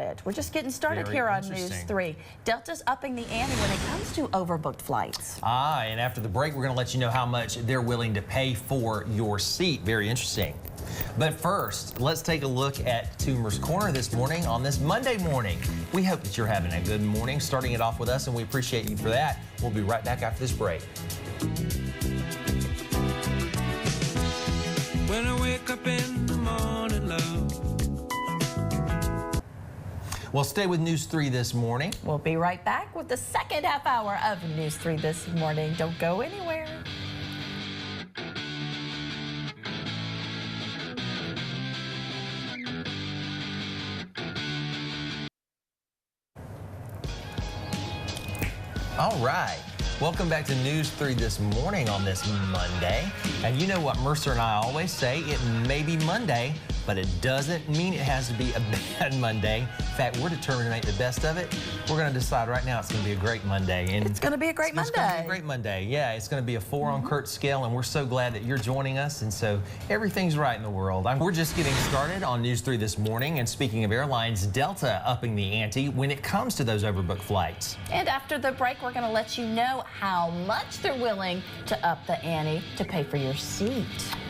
it. We're just getting started here on News 3. Delta's upping the ante when it comes to overbooked flights. And after the break, we're going to let you know how much they're willing to pay for your seat. Very interesting. But first, let's take a look at Toomer's Corner this morning on this Monday morning. We hope that you're having a good morning, starting it off with us, and we appreciate you for that. We'll be right back after this break. When I wake up in the morning, love. Well, stay with News 3 this morning. We'll be right back with the second half hour of News 3 this morning. Don't go anywhere. All right. Welcome back to News 3 this morning on this Monday. And you know what Mercer and I always say, it may be Monday, but it doesn't mean it has to be a bad Monday. In fact, we're determined to make the best of it. We're going to decide right now it's going to be a great Monday. And it's going to be a great Monday. It's going to be a great Monday. Yeah, it's going to be a 4 on Kurt's scale, and we're so glad that you're joining us. And so everything's right in the world. We're just getting started on News 3 this morning. And speaking of airlines, Delta upping the ante when it comes to those overbooked flights. And after the break, we're going to let you know how much they're willing to up the ante to pay for your seat.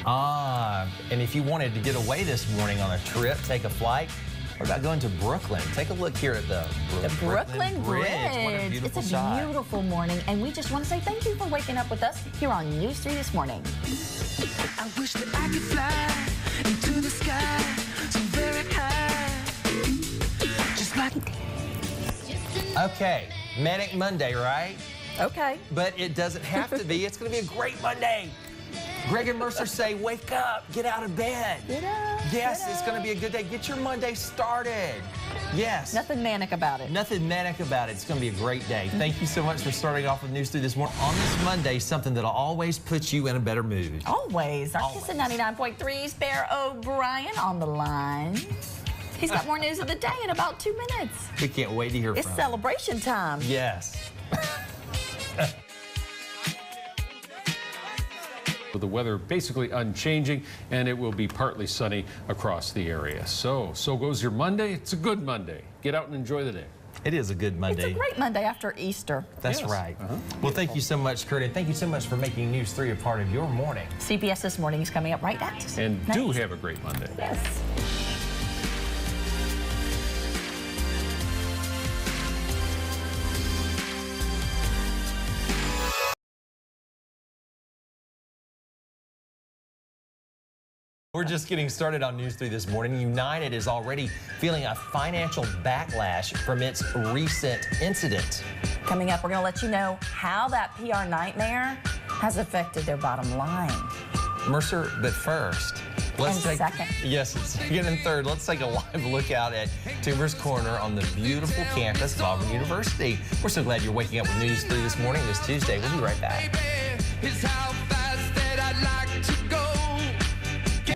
And if you wanted to get away this morning on a trip, take a flight, what about going to Brooklyn? Take a look here at the Brooklyn Bridge. What a beautiful shot. Beautiful morning, and we just want to say thank you for waking up with us here on News 3 this morning. I wish that I could fly into the sky so very high. Just like... Okay, Manic Monday, right? Okay. But it doesn't have to be. It's going to be a great Monday. Greg and Mercer say, wake up, get out of bed. Get up. Yes, it's going to be a good day. Get your Monday started. Yes. Nothing manic about it. Nothing manic about it. It's going to be a great day. Thank you so much for starting off with News 3 this morning. On this Monday, something that'll always put you in a better mood. Always. Our Kiss at 99.3's Bear O'Brien on the line. He's got more news of the day in about 2 minutes. We can't wait to hear from him. It's celebration time. Yes. The weather basically unchanging, and it will be partly sunny across the area. So goes your Monday. It's a good Monday. Get out and enjoy the day. It is a good Monday. It's a great Monday after Easter. That's right. Well, thank you so much, Kurt, and thank you so much for making News 3 a part of your morning. CBS This Morning is coming up right next. And do have a great Monday. Yes. We're just getting started on News 3 this morning. United is already feeling a financial backlash from its recent incident. Coming up, we're going to let you know how that PR nightmare has affected their bottom line. Mercer, but first, let's take second. Yes, second and third. Let's take a live look out at Toomer's Corner on the beautiful campus of Auburn University. We're so glad you're waking up with News 3 this morning, this Tuesday. We'll be right back.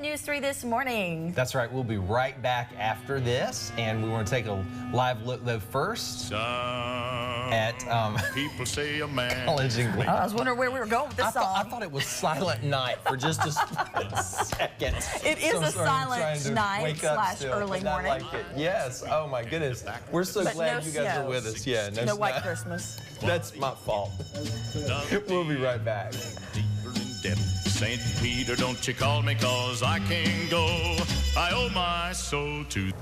News 3 this morning. That's right. We'll be right back after this, and we want to take a live look though first at people say a man. college English. I was wondering where we were going with this song. I thought it was Silent Night for just a second. It is So a sorry, silent night / early morning. Like it. Yes. Oh my goodness. We're so glad you guys are with us. Yeah. No white Christmas. That's my fault. We'll be right back. Deeper in debt. St. Peter, don't you call me, 'cause I can't go. I owe my soul to...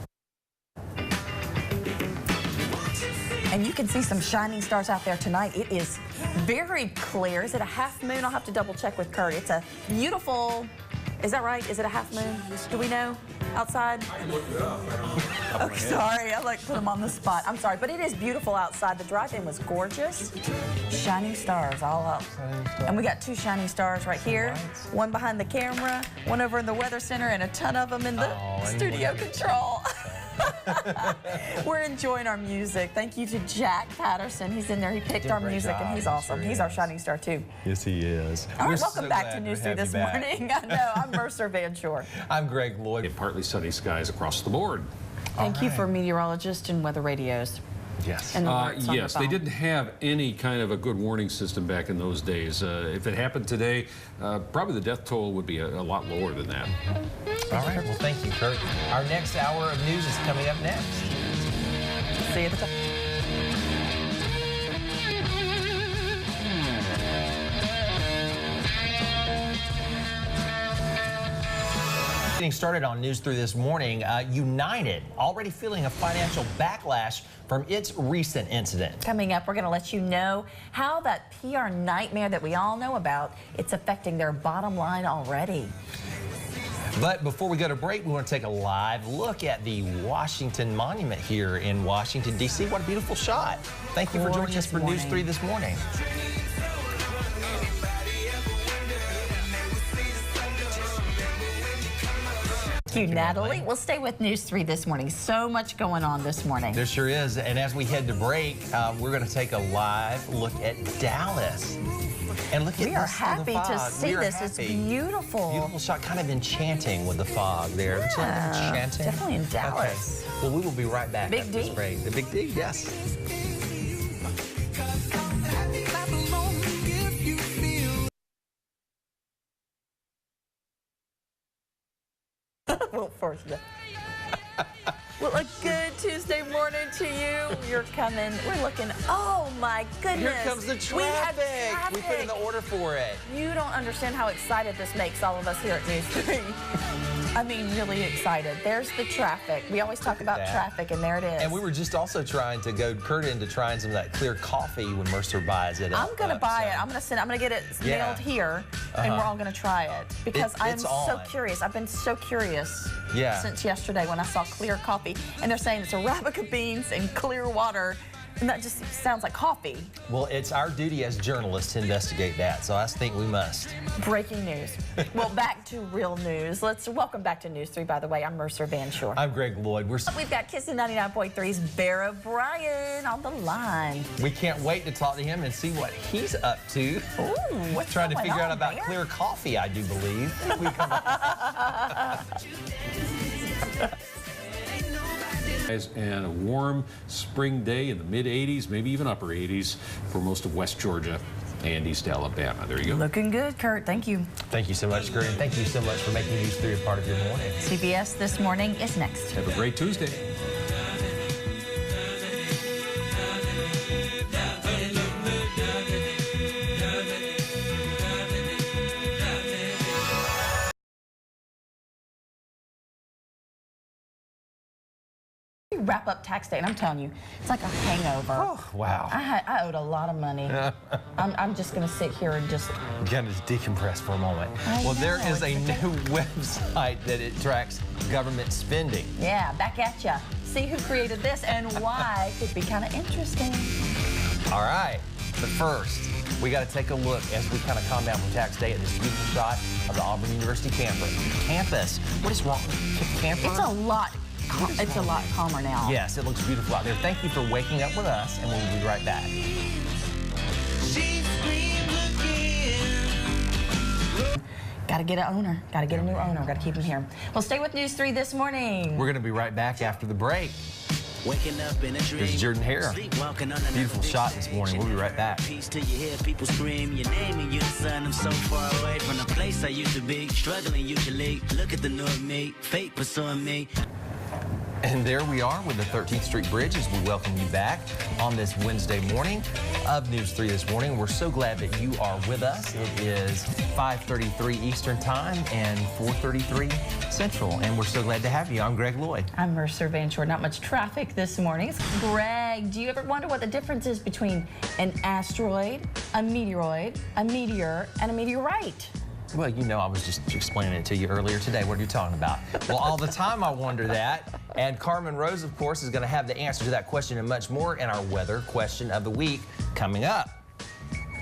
And you can see some shining stars out there tonight. It is very clear. Is it a half moon? I'll have to double check with Kurt. It's a beautiful... Is that right? Is it a half moon? Do we know outside? Oh, sorry, I like put him on the spot. I'm sorry, but it is beautiful outside. The drive-in was gorgeous. Shining stars all up. And we got 2 shining stars right here. One behind the camera, one over in the weather center, and a ton of them in the studio control. We're enjoying our music. Thank you to Jack Patterson. He's in there. He picked our music, and he's awesome. He's our shining star, too. Yes, he is. All right, welcome back to News 3 this morning. I know. I'm Mercer Van Shore. I'm Greg Lloyd. And partly sunny skies across the board. Thank you for meteorologists and weather radios. Yes. And the alerts on yes, the they phone. didn't have any kind of a good warning system back in those days. If it happened today, probably the death toll would be a lot lower than that. All right. Well, thank you, Kurt. Our next hour of news is coming up next. See you at the top. Getting started on News 3 this morning, United already feeling a financial backlash from its recent incident. Coming up, we're going to let you know how that PR nightmare that we all know about, it's affecting their bottom line already. But before we go to break, we want to take a live look at the Washington Monument here in Washington, D.C. What a beautiful shot. Thank you for joining us for News 3 this morning. Thank you, Natalie. We'll stay with News 3 this morning. So much going on this morning. There sure is. And as we head to break, we're going to take a live look at Dallas. And look at We are happy to see this. It's beautiful. Beautiful shot, kind of enchanting with the fog there. Yeah, enchanting. definitely in Dallas. Okay. Well, we will be right back Big after D. this break. The Big D, yes. Well, first, well, a good Tuesday morning to you. You're coming. We're looking. Oh my goodness! Here comes the traffic. We put in the order for it. You don't understand how excited this makes all of us here at News 3. I mean, really excited. There's the traffic. We always talk about traffic, and there it is. And we were just also trying to goad Kurt into trying some of that clear coffee when Mercer buys it. I'm gonna buy it. I'm gonna get it mailed here, and we're all gonna try it because I am so curious. I've been so curious since yesterday when I saw clear coffee, and they're saying it's Arabica beans and clear water. And that just sounds like coffee. Well, it's our duty as journalists to investigate that, so I think we must. Breaking news. Well, back to real news. Welcome back to News 3, by the way. I'm Mercer Van Shore. I'm Greg Lloyd. We've got Kissin' 99.3's Bear O'Brien on the line. We can't wait to talk to him and see what he's up to. Ooh, what's trying to figure out about Bear? clear coffee, I do believe. And a warm spring day in the mid-80s, maybe even upper 80s for most of West Georgia and East Alabama. There you go. Looking good, Kurt. Thank you. Thank you so much, Kurt. And thank you so much for making News 3 a part of your morning. CBS This Morning is next. Have a great Tuesday. Wrap up tax day, and I'm telling you, it's like a hangover. Oh, wow. I owed a lot of money. I'm just going to sit here and just... Kind of decompress for a moment. Well, there is a new website that it tracks government spending. Yeah, back at ya. See who created this and why. Could be kind of interesting. All right, but first, we got to take a look as we kind of calm down from tax day at this beautiful shot of the Auburn University campus. What is wrong? Camper? It's a lot. It's a lot calmer now. Yes, it looks beautiful out there. Thank you for waking up with us, and we'll be right back. Got to get an owner. Got to get a new owner. Got to keep him here. Well, stay with News 3 this morning. We're going to be right back after the break. Waking up in a dream. There's Jordan Hare. Beautiful shot this morning. We'll be right back. Peace till you hear people scream your name and you're the son. I'm so far away from the place I used to be. Struggling usually. Look at the new me. Fate pursuing me. And there we are with the 13th Street Bridge as we welcome you back on this Wednesday morning of News 3 this morning. We're so glad that you are with us. It is 5:33 Eastern Time and 4:33 Central, and we're so glad to have you. I'm Greg Lloyd. I'm Mercer Van Shore. Not much traffic this morning. Greg, do you ever wonder what the difference is between an asteroid, a meteoroid, a meteor, and a meteorite? Well, you know, I was just explaining it to you earlier today. What are you talking about? Well, all the time I wonder that. And Carmen Rose, of course, is going to have the answer to that question and much more in our weather question of the week coming up.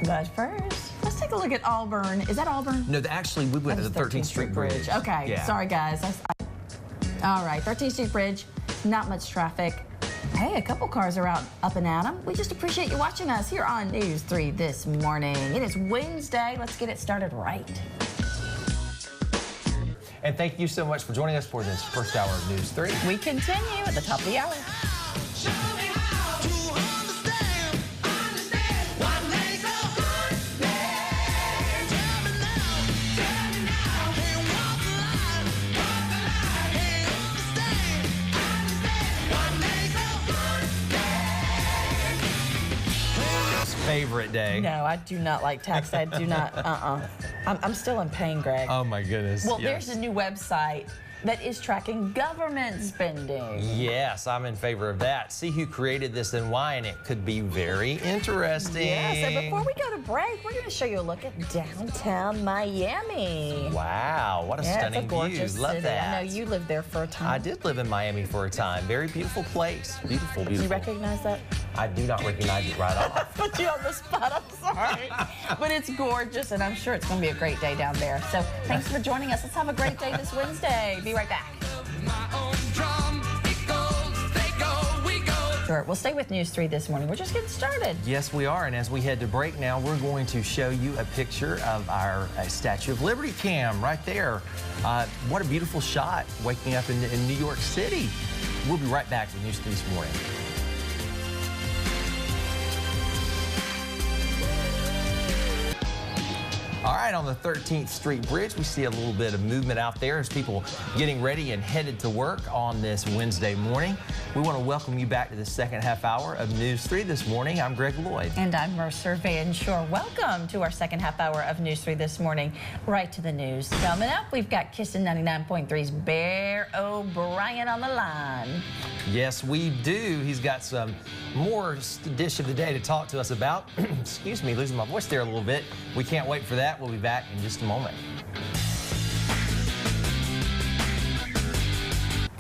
But first, let's take a look at Auburn. Is that Auburn? No, actually, we went to the 13th Street Bridge. Okay, yeah. Sorry, guys. All right, 13th Street Bridge, not much traffic. Hey, a couple cars are out up and at 'em. We just appreciate you watching us here on News 3 this morning. It is Wednesday. Let's get it started right. And thank you so much for joining us for this first hour of News 3. We continue at the top of the hour. favorite day. No, I do not like tax day. I do not. I'm still in pain, Greg. Oh my goodness. Well, yes. there's a new website that is tracking government spending. Yes, I'm in favor of that. See who created this and why, and it could be very interesting. Yeah, so before we go to break, we're going to show you a look at downtown Miami. Wow, what a stunning it's a gorgeous view. Love city. that. I know you lived there for a time. I did live in Miami for a time. Very beautiful place. Beautiful, beautiful. You recognize that? I do not recognize it right off. Put you on the spot, I'm sorry. But it's gorgeous, and I'm sure it's going to be a great day down there. So thanks for joining us. Let's have a great day this Wednesday. Be right back. Sure. We'll stay with News 3 this morning. We're just getting started. Yes, we are. And as we head to break now, we're going to show you a picture of our Statue of Liberty cam right there. What a beautiful shot waking up in New York City. We'll be right back with News 3 this morning. All right, on the 13th Street Bridge, we see a little bit of movement out there as people getting ready and headed to work on this Wednesday morning. We want to welcome you back to the second half hour of News 3 this morning. I'm Greg Lloyd. And I'm Mercer Van Shore. Welcome to our second half hour of News 3 this morning. Right to the news. Coming up, we've got Kissin' 99.3's Bear O'Brien on the line. Yes, we do. He's got some more dish of the day to talk to us about. Excuse me, losing my voice there a little bit. We can't wait for that. We'll be back in just a moment.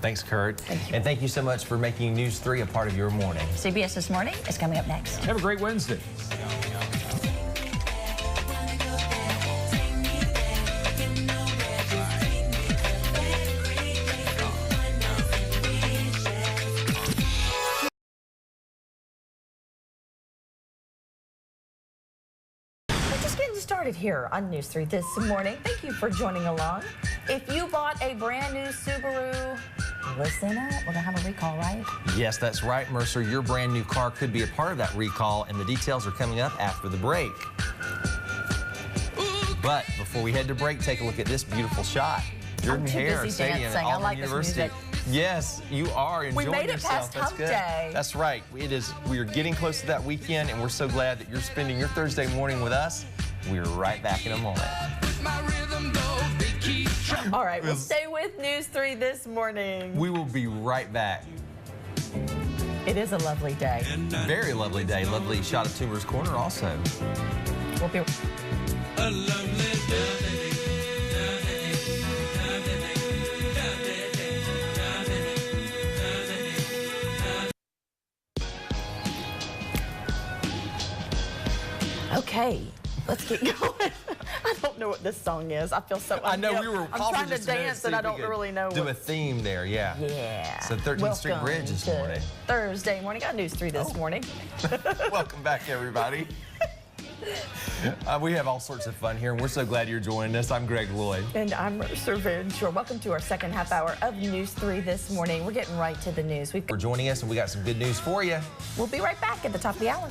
Thanks, Kurt. Thank you. And thank you so much for making News 3 a part of your morning. CBS This Morning is coming up next. Have a great Wednesday. Started here on News 3 this morning. Thank you for joining along. If you bought a brand new Subaru, listen up. We're gonna have a recall, right? Yes, that's right, Mercer. Your brand new car could be a part of that recall, and the details are coming up after the break. But before we head to break, take a look at this beautiful shot. Jordan Hare Stadium at dancing. I Auburn like this University. music. Yes, you are enjoying made it yourself. past That's hump good. day. That's right. It is. We are getting close to that weekend, and we're so glad that you're spending your Thursday morning with us. We're right back in a moment. All right, we'll stay with News 3 this morning. We will be right back. It is a lovely day. Very lovely day. Lovely shot of Tumor's Corner also. We'll be... A lovely day. Okay, let's get going. I don't know what this song is. I feel so... I know we were I'm trying to dance and I don't really know do what... a theme there, yeah. Yeah. So 13th Street Welcome Bridge this to morning. Thursday morning. Got News 3 this morning. Welcome back, everybody. We have all sorts of fun here, and we're so glad you're joining us. I'm Greg Lloyd. And I'm Mercer Van Shore. Welcome to our second half hour of News 3 this morning. We're getting right to the news. For joining us, and we got some good news for you. We'll be right back at the top of the hour.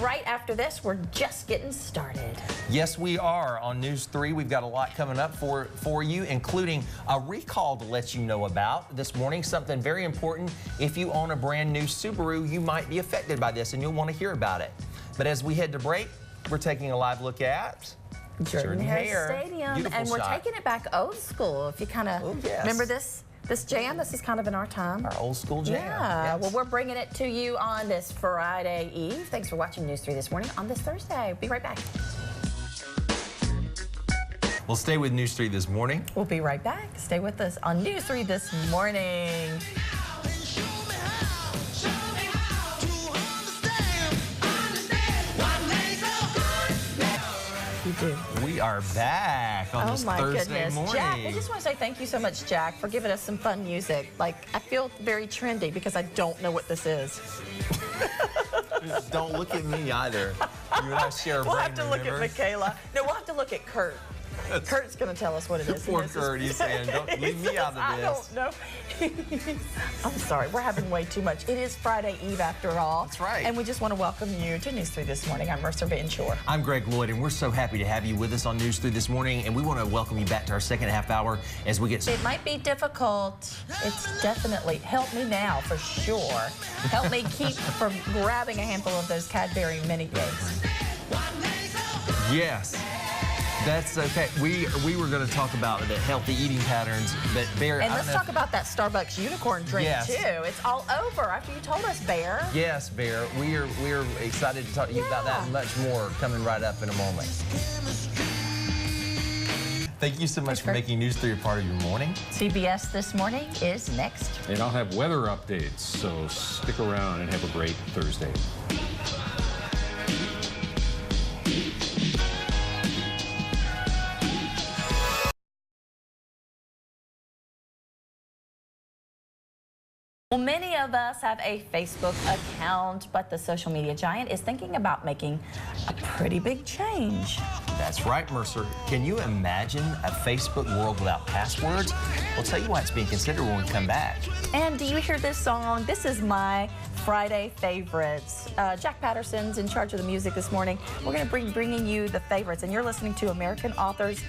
Right after this, we're just getting started. Yes, we are. On News 3, we've got a lot coming up for you, including a recall to let you know about this morning. Something very important. If you own a brand new Subaru, you might be affected by this, and you'll want to hear about it. But as we head to break, we're taking a live look at Jordan Hare Stadium. Beautiful And we're shot. taking it back old school. If you kind of remember this jam, this is kind of in our time. Our old school jam. Yeah, Yes. well, we're bringing it to you on this Friday Eve. Thanks for watching News 3 this morning on this Thursday. Be right back. We'll stay with News 3 this morning. We'll be right back. Stay with us on News 3 this morning. You do. We are back on this Thursday morning. Jack, I just want to say thank you so much, Jack, for giving us some fun music. Like, I feel very trendy because I don't know what this is. Don't look at me either. You and I share a We'll brain, have to look at remember? Michaela. No, we'll have to look at Kurt. Kurt's going to tell us what it is. Poor Kurt, he's saying, don't leave me out of this. I don't know. I'm sorry, we're having way too much. It is Friday Eve after all. That's right. And we just want to welcome you to News 3 This Morning. I'm Mercer Van Shore. I'm Greg Lloyd, and we're so happy to have you with us on News 3 This Morning, and we want to welcome you back to our second half hour as we get... It might be difficult. It's definitely, help me now for sure. Help me keep from grabbing a handful of those Cadbury mini cakes. Yes. That's okay. We were going to talk about the healthy eating patterns, but Bear... And let's talk about that Starbucks unicorn drink, too. It's all over after you told us, Bear. Yes, Bear. We're excited to talk to you about that and much more coming right up in a moment. Thank you so much for making News 3 a part of your morning. CBS This Morning is next. And I'll have weather updates, so stick around and have a great Thursday. Well, many of us have a Facebook account, but the social media giant is thinking about making a pretty big change. That's right, Mercer. Can you imagine a Facebook world without passwords? We'll tell you why it's being considered when we come back. And do you hear this song? This is my Friday favorites. Jack Patterson's in charge of the music this morning. We're going to be bringing you the favorites, and you're listening to American Author's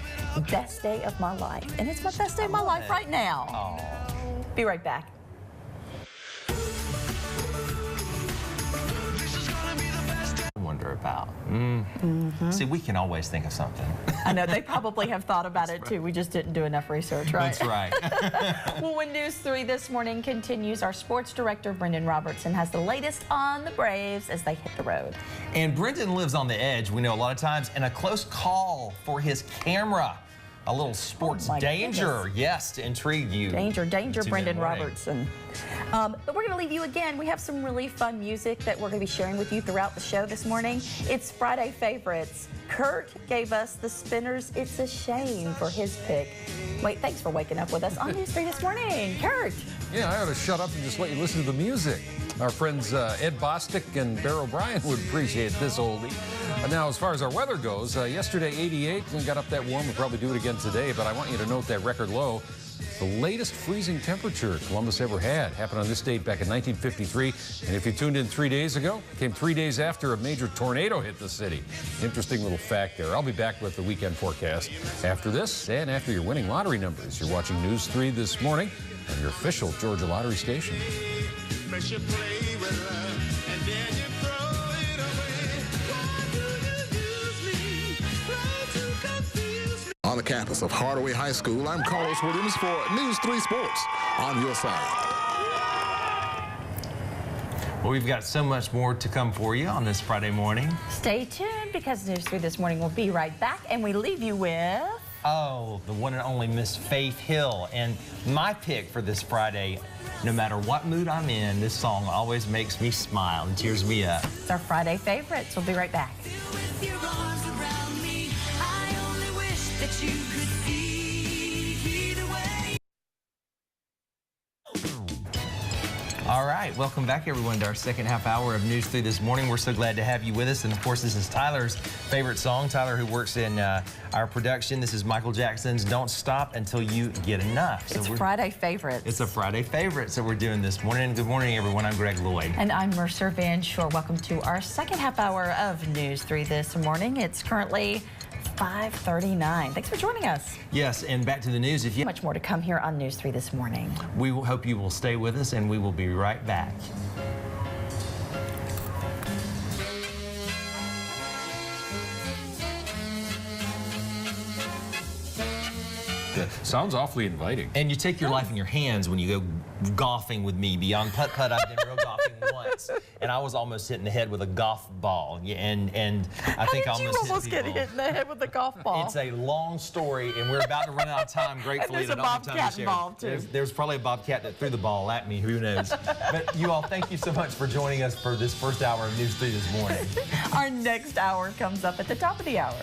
Best Day of My Life. And it's my best day of my life right now. Aww. Be right back. Wonder about. See, we can always think of something. I know, they probably have thought about it too. We just didn't do enough research, right? That's right. Well, when News 3 This Morning continues, our sports director, Brendan Robertson, has the latest on the Braves as they hit the road. And Brendan lives on the edge, we know a lot of times, and a close call for his camera. A little sports danger, goodness. Yes, to intrigue you. Danger, Tune Brendan in Robertson. But we're going to leave you again. We have some really fun music that we're going to be sharing with you throughout the show this morning. It's Friday favorites. Kurt gave us the Spinners' It's a Shame for his pick. Wait, thanks for waking up with us on News 3 This Morning. Kurt. Yeah, I ought to shut up and just let you listen to the music. Our friends Ed Bostic and Bear O'Brien would appreciate this oldie. Now, as far as our weather goes, yesterday 88, and got up that warm. We'll probably do it again today, but I want you to note that record low. The latest freezing temperature Columbus ever had happened on this date back in 1953. And if you tuned in 3 days ago, it came 3 days after a major tornado hit the city. Interesting little fact there. I'll be back with the weekend forecast after this and after your winning lottery numbers. You're watching News 3 This Morning on your official Georgia Lottery station. On the campus of Hardaway High School, I'm Carlos Williams for News 3 Sports on your side. Well, we've got so much more to come for you on this Friday morning. Stay tuned because News 3 This Morning will be right back, and we leave you with... Oh, the one and only Miss Faith Hill. And my pick for this Friday, no matter what mood I'm in, this song always makes me smile and cheers me up. It's our Friday favorites. We'll be right back. With your arms around me, I only wish that you could see the way. All right, welcome back, everyone, to our second half hour of News 3 This Morning. We're so glad to have you with us. And, of course, this is Tyler's favorite song. Tyler, who works in our production. This is Michael Jackson's Don't Stop Until You Get Enough. So it's Friday favorites. It's a Friday favorite, so we're doing this morning. Good morning, everyone. I'm Greg Lloyd. And I'm Mercer Van Shore. Welcome to our second half hour of News 3 This Morning. It's currently 5:39. Thanks for joining us. Yes, and back to the news. If you Much more to come here on News 3 This Morning. We hope you will stay with us, and we will be right back. Sounds awfully inviting. And you take your life in your hands when you go golfing with me. Beyond putt-putt, I've been real golfing once, and I was almost hit in the head with a golf ball. Yeah, and I think How did you almost get hit in the head with a golf ball? It's a long story, and we're about to run out of time. Gratefully, And there's a bobcat involved, too. There's probably a bobcat that threw the ball at me. Who knows? But you all, thank you so much for joining us for this first hour of News 3 This Morning. Our next hour comes up at the top of the hour.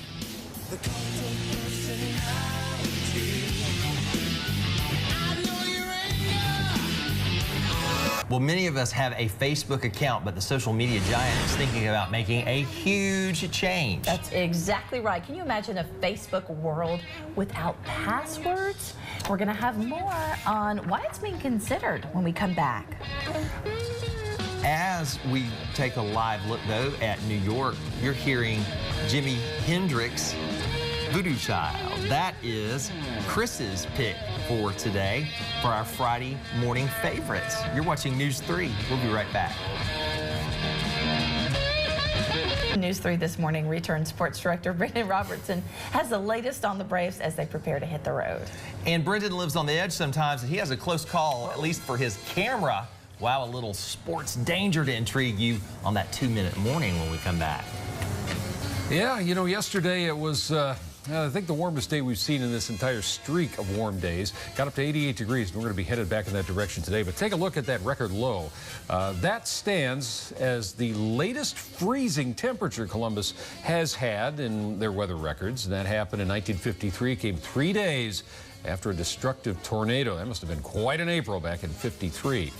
Well, many of us have a Facebook account, but the social media giant is thinking about making a huge change. That's exactly right. Can you imagine a Facebook world without passwords? We're going to have more on why it's being considered when we come back. As we take a live look, though, at New York, you're hearing Jimi Hendrix, Voodoo Child. That is Chris's pick for today for our Friday morning favorites. You're watching News 3. We'll be right back. News 3 this morning, return sports director Brendan Robertson has the latest on the Braves as they prepare to hit the road. And Brendan lives on the edge sometimes, and he has a close call, at least for his camera. Wow, a little sports danger to intrigue you on that 2-minute morning when we come back. Yeah, you know, yesterday it was, I think the warmest day we've seen in this entire streak of warm days. Got up to 88 degrees, and we're going to be headed back in that direction today. But take a look at that record low. That stands as the latest freezing temperature Columbus has had in their weather records. And that happened in 1953. Came 3 days after a destructive tornado. That must have been quite an April back in '53.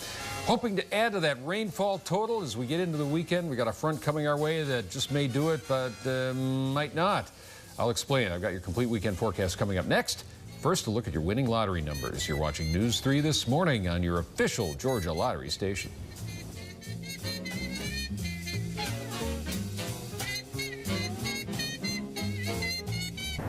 Hoping to add to that rainfall total as we get into the weekend. We got a front coming our way that just may do it, but might not. I'll explain. I've got your complete weekend forecast coming up next. First, a look at your winning lottery numbers. You're watching News 3 this morning on your official Georgia Lottery station.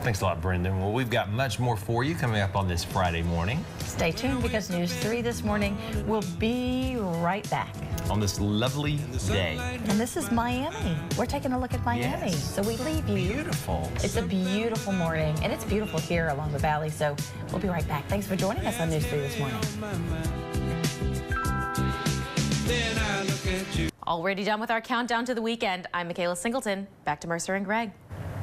Thanks a lot, Brendan. Well, we've got much more for you coming up on this Friday morning. Stay tuned because News 3 this morning will be right back. On this lovely day. And this is Miami. We're taking a look at Miami. Yes. So we leave you. Beautiful. It's a beautiful morning, and it's beautiful here along the valley. So we'll be right back. Thanks for joining us on News 3 this morning. Already done with our countdown to the weekend. I'm Michaela Singleton. Back to Mercer and Greg.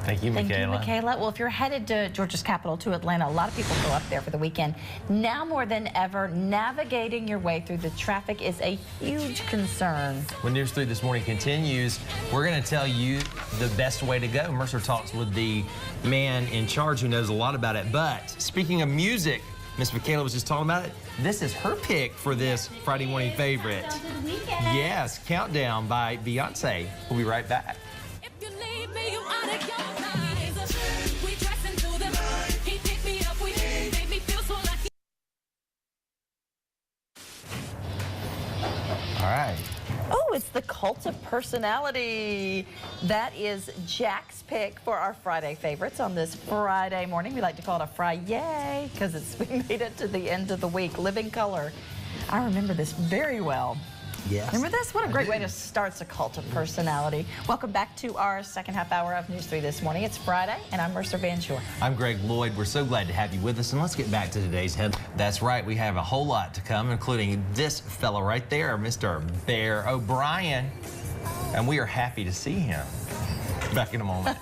Thank you, Michaela. Thank you, Michaela. Well, if you're headed to Georgia's capital, to Atlanta, a lot of people go up there for the weekend. Now more than ever, navigating your way through the traffic is a huge concern. When News 3 this morning continues, we're going to tell you the best way to go. Mercer talks with the man in charge who knows a lot about it. But speaking of music, Miss Michaela was just talking about it. This is her pick for this Friday morning favorite. Yes, Countdown by Beyonce. We'll be right back. All right. Oh, it's the Cult of Personality. That is Jack's pick for our Friday favorites on this Friday morning. We like to call it a Friday because we made it to the end of the week. Living Color. I remember this very well. Yes. Remember this? What a great way to start the Cult of Personality. Welcome back to our second half hour of News 3 this morning. It's Friday, and I'm Mercer Van Shore. I'm Greg Lloyd. We're so glad to have you with us, and let's get back to today's head. That's right. We have a whole lot to come, including this fella right there, Mr. Bear O'Brien, and we are happy to see him. Back in a moment.